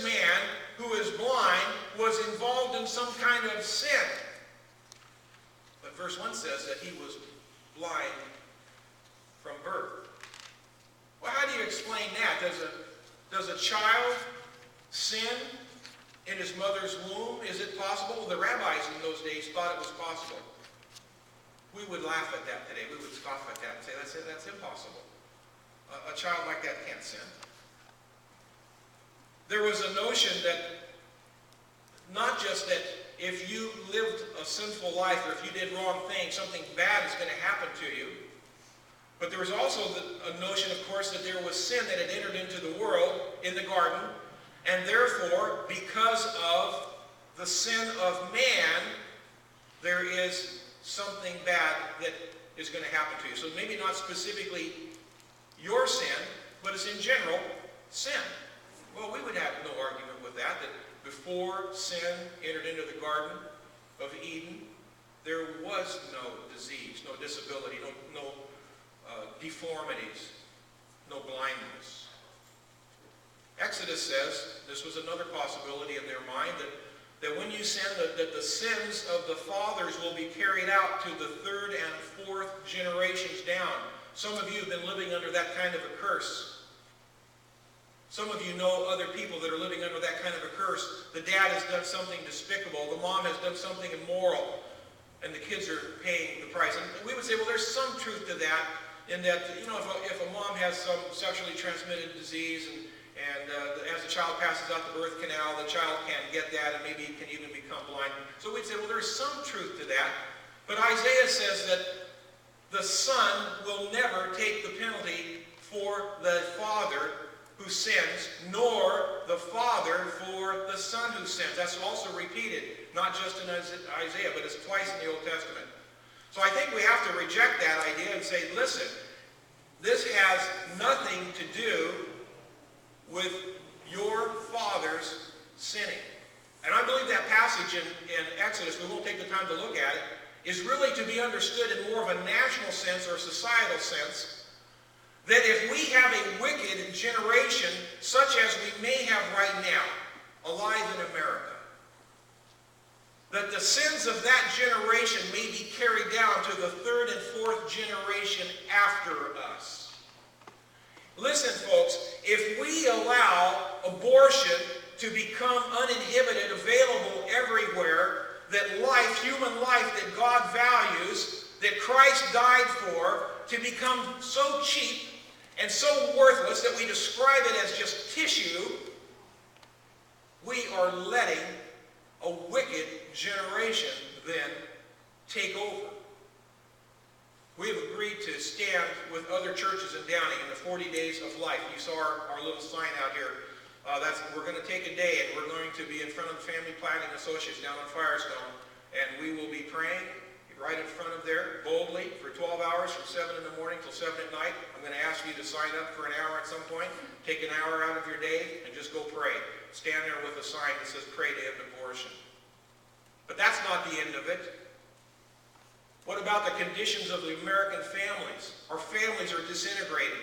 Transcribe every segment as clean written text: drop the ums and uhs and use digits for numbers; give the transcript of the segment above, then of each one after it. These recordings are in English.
this man who is blind was involved in some kind of sin. But verse 1 says that he was blind from birth. Well, how do you explain that? Does a child sin in his mother's womb? Is it possible? Well, the rabbis in those days thought it was possible. We would laugh at that today. We would scoff at that and say, that's impossible. A child like that can't sin. There was a notion that not just that if you lived a sinful life or if you did wrong things, something bad is going to happen to you. But there was also a notion, of course, that there was sin that had entered into the world in the garden. And therefore, because of the sin of man, there is something bad that is going to happen to you. So maybe not specifically your sin, but it's in general sin. Well, we would have no argument with that before sin entered into the Garden of Eden, there was no disease, no disability, no deformities, no blindness. Exodus says, this was another possibility in their mind, that when you sin, that the sins of the fathers will be carried out to the third and fourth generations down. Some of you have been living under that kind of a curse. Some of you know other people that are living under that kind of a curse. The dad has done something despicable. The mom has done something immoral. And the kids are paying the price. And we would say, well, there's some truth to that, in that, if a mom has some sexually transmitted disease and as the child passes out the birth canal, the child can't get that and maybe can even become blind. So we'd say, well, there's some truth to that. But Isaiah says that the son will never take the penalty for the father who sins, nor the father for the son who sins. That's also repeated, not just in Isaiah, but it's twice in the Old Testament. So I think we have to reject that idea and say, listen, this has nothing to do with your father's sinning. And I believe that passage in Exodus, we won't take the time to look at it, is really to be understood in more of a national sense or societal sense. That if we have a wicked generation, such as we may have right now, alive in America, that the sins of that generation may be carried down to the third and fourth generation after us. Listen, folks, if we allow abortion to become uninhibited, available everywhere, that life, human life that God values, that Christ died for, to become so cheap and so worthless that we describe it as just tissue, we are letting a wicked generation then take over. We have agreed to stand with other churches in Downing in the 40 Days of Life. You saw our little sign out here. We're going to take a day, and we're going to be in front of the Family Planning Associates down on Firestone, and we will be praying right in front of there, boldly, for 12 hours from 7 in the morning till 7 at night. I'm going to ask you to sign up for an hour at some point. Take an hour out of your day and just go pray. Stand there with a sign that says, pray to end abortion. But that's not the end of it. What about the conditions of the American families? Our families are disintegrating.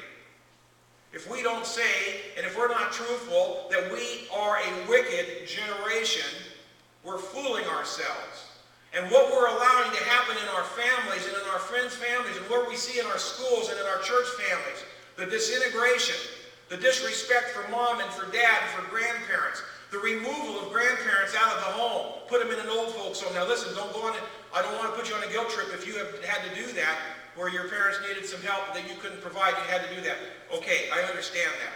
If we don't say, and if we're not truthful, that we are a wicked generation, we're fooling ourselves. And what we're allowing to happen in our families and in our friends' families and what we see in our schools and in our church families, the disintegration, the disrespect for mom and for dad and for grandparents, the removal of grandparents out of the home, put them in an old folks home. Now listen, don't go on it. I don't want to put you on a guilt trip if you have had to do that, where your parents needed some help that you couldn't provide, you had to do that. Okay, I understand that.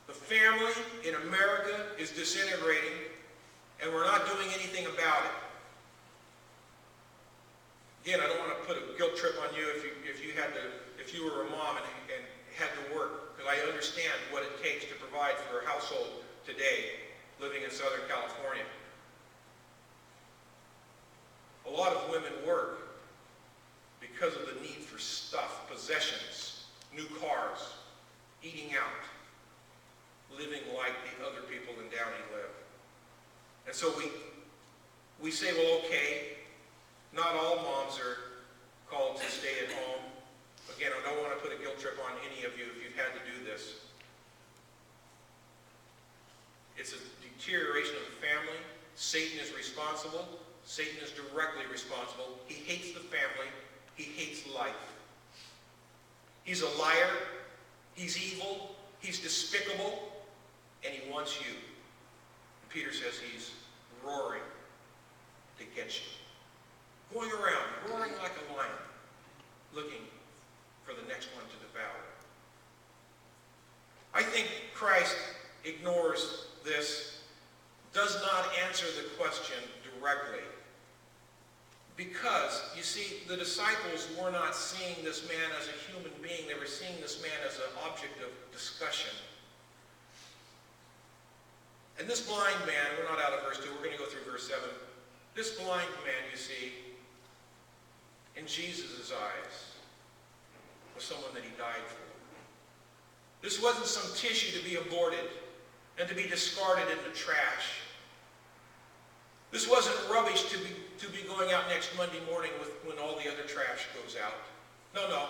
The family in America is disintegrating, and we're not doing anything about it. Again, I don't want to put a guilt trip on you if you were a mom and had to work, because I understand what it takes to provide for a household today living in Southern California. A lot of women work because of the need for stuff, possessions, new cars, eating out, living like the other people in Downey live. And so we say, well, okay, not all moms are called to stay at home. Again, I don't want to put a guilt trip on any of you if you've had to do this. It's a deterioration of the family. Satan is responsible. Satan is directly responsible. He hates the family. He hates life. He's a liar. He's evil. He's despicable. And he wants you. And Peter says he's roaring to get you. Going around, roaring like a lion, looking for the next one to devour. I think Christ ignores this, does not answer the question directly. Because, you see, the disciples were not seeing this man as a human being. They were seeing this man as an object of discussion. And this blind man, we're not out of verse 2, we're going to go through verse 7. This blind man, you see, in Jesus' eyes, was someone that he died for. This wasn't some tissue to be aborted and to be discarded in the trash. This wasn't rubbish to be going out next Monday morning when all the other trash goes out. No, no.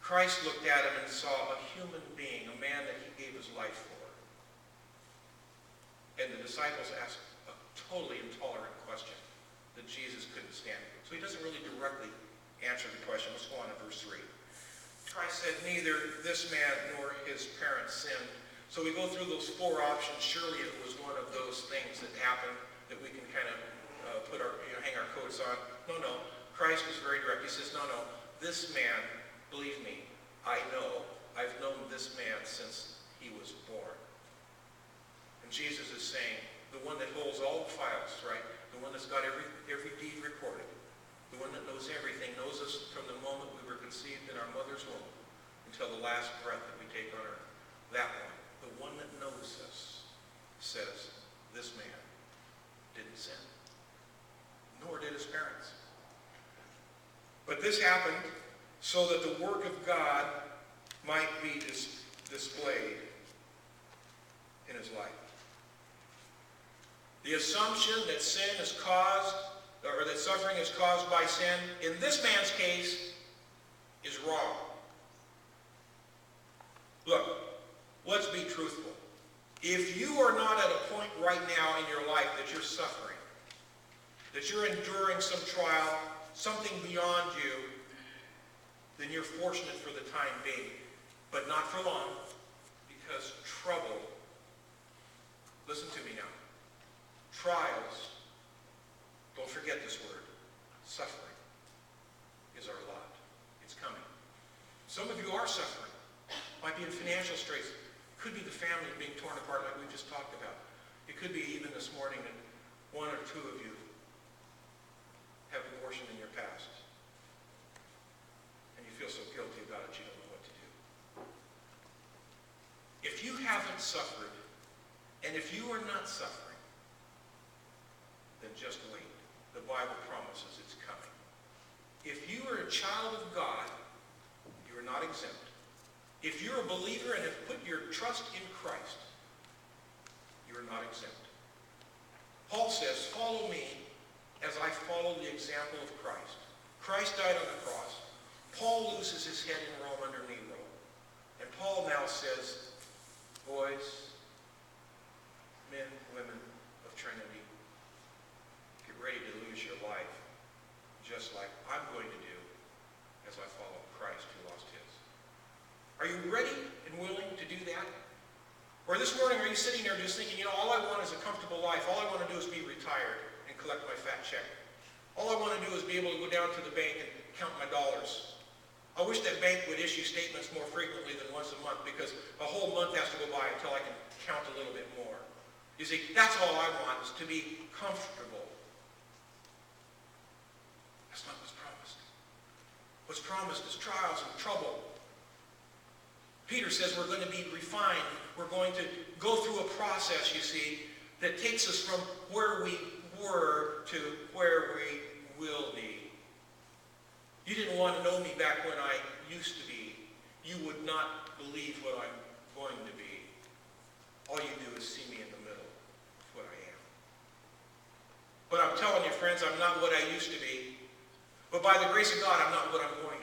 Christ looked at him and saw a human being, a man that he gave his life for. And the disciples asked a totally intolerant question that Jesus couldn't stand. So he doesn't really directly answer the question. Let's go on to verse 3. Christ said, neither this man nor his parents sinned. So we go through those four options. Surely it was one of those things that happened that we can kind of hang our coats on. No, no. Christ was very direct. He says, no, no. This man, believe me, I know. I've known this man since he was born. And Jesus is saying, the one that holds all the files, right? The one that's got every deed recorded. The one that knows everything, knows us from the moment we were conceived in our mother's womb until the last breath that we take on earth. That one, the one that knows us, says, this man didn't sin. Nor did his parents. But this happened so that the work of God might be displayed in his life. The assumption that sin is caused, or that suffering is caused by sin, in this man's case, is wrong. Look, let's be truthful. If you are not at a point right now in your life that you're suffering, that you're enduring some trial, something beyond you, then you're fortunate for the time being, but not for long, because trouble, listen to me now, trials, don't forget this word, suffering is our lot. It's coming. Some of you are suffering. Might be in financial straits. Could be the family being torn apart like we just talked about. It could be even this morning that one or two of you have abortion in your past. And you feel so guilty about it you don't know what to do. If you haven't suffered, and if you are not suffering, then just wait. The Bible promises it's coming. If you are a child of God, you are not exempt. If you're a believer and have put your trust in Christ, you are not exempt. Paul says, follow me as I follow the example of Christ. Christ died on the cross. Paul loses his head in Rome under Nero. And Paul now says, boys, men, women of Trinity, get ready to lose your life, just like I'm going to do as I follow Christ who lost his. Are you ready and willing to do that? Or this morning, are you sitting there just thinking, all I want is a comfortable life. All I want to do is be retired and collect my fat check. All I want to do is be able to go down to the bank and count my dollars. I wish that bank would issue statements more frequently than once a month, because a whole month has to go by until I can count a little bit more. You see, that's all I want, is to be comfortable. That's not what's promised. What's promised is trials and trouble. Peter says we're going to be refined. We're going to go through a process, you see, that takes us from where we were to where we will be. You didn't want to know me back when I used to be. You would not believe what I'm going to be. All you do is see me in the middle of what I am. But I'm telling you, friends, I'm not what I used to be. But by the grace of God, I'm not what I'm going